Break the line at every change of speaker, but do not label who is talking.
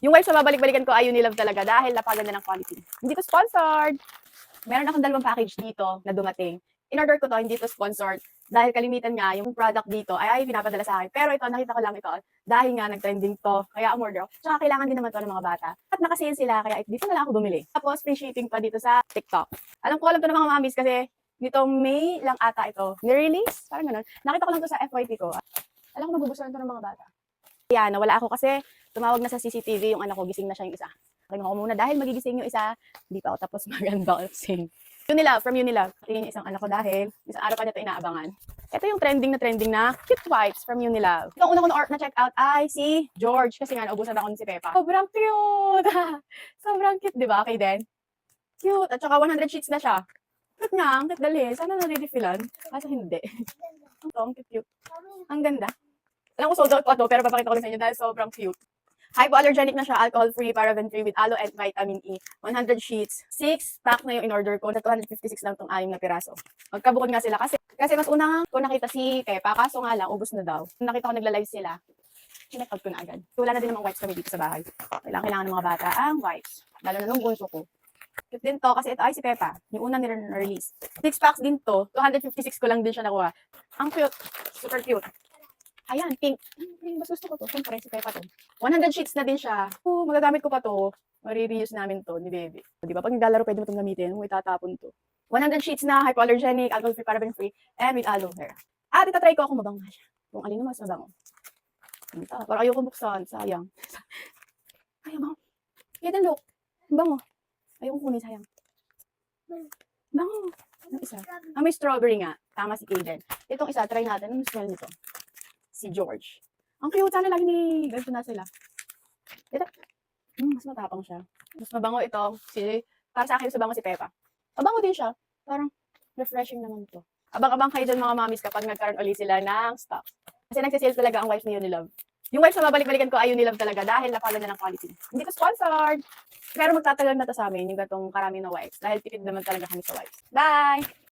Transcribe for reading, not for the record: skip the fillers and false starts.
Yung wipes na babalik-balikan ko ay Unilove talaga dahil napaganda ng quality. Hindi to sponsored. Meron akong dalawang package dito na dumating. In-order ko to, hindi to sponsored. Dahil kalimitan nga, yung product dito ay pinapadala sa akin. Pero ito, nakita ko lang ito. Dahil nga, nag-trending to. Kaya umorder ako. Tsaka kailangan din naman to ng mga bata. At nakasale sila, kaya dito na lang ako bumili. Tapos, free shipping pa dito sa TikTok. Alam to ng mga mamis kasi nitong May lang ata ito. Ni-release? Parang ganun. Nakita ko lang to sa FYP ko. Alam ko magugustuhan to ng mga bata. Kaya nawala ako kasi tumawag na sa CCTV yung anak ko, gising na siya yung isa. Kinuha ko muna dahil magigising yung isa, hindi pa ako tapos mag-unboxing. Unilove, from Unilove. Tingin yung isang anak ko dahil isang araw pa niya ito inaabangan. Ito yung trending na cute wipes from Unilove. Itong una ko na check out ay si George kasi nga naubusan ako ni si Peppa. Sobrang cute! Sobrang cute, di ba? Okay din? Cute. At saka 100 sheets na siya. Cute nga, ang cute dali. Sana na-refillan. Kaso hindi. Ang cute. Ang ganda. Alam ko sold out pa to, pero papakita ko lang sa inyo dahil sobrang cute. Hypoallergenic na siya, alcohol-free, paraben-free with aloe and vitamin E. 100 sheets. 6 pack na yung in-order ko. 256 lang tong 6 na piraso. Magkabukod nga sila kasi mas una ko nakita si Peppa, kaso nga lang, ubos na daw. Nakita ko nagla-live sila. Chinek out ko na agad. Wala na din namang wipes kami dito sa bahay. Kailangan ng mga bata ang wipes. Lalo na nung bunso ko. Cute din to kasi ito ay si Peppa. Yung una nire-release. 6 packs din to. 256 ko lang din siya nakuha. Ang cute. Super cute. Ayan, pink. Mas gusto ko to. Siyempre, si Peppa to. 100 sheets na din siya. Magagamit ko pa to. Marireuse namin to ni Baby. Di ba? Pag naglalaro, pwede mo itong gamitin. Huwag itatapon to. 100 sheets na, hypoallergenic, alcohol-free, paraben-free, and with aloe vera. At itatry ko kung mabango nga siya. Kung alin na mas mabango. Dito. Parang ayoko buksan. Sayang. Ay, bango. Yan ang look. Bango. Ayoko kunin, sayang. Bango. Yung isa. May strawberry nga. Tama si Kaden. Itong isa, try natin. Anong smell nito? Si George. Ang cute, sana lagi ni ganito na sila. Ito. Mas matapang siya. Mas mabango ito. Para sa akin, mas mabango si Peppa. Mabango din siya. Parang refreshing naman ito. Abang-abang kayo dyan mga mamis kapag nagkaroon ulit sila ng stock. Kasi nagsisale talaga ang wipes ni Unilove. Yung wipes na babalik-balikan ko ay Unilove talaga dahil napaganda ng quality. Hindi ko sponsored. Pero magtatagal na to sa amin yung gatong karami na wipes. Dahil tipid naman talaga kami sa wipes. Bye!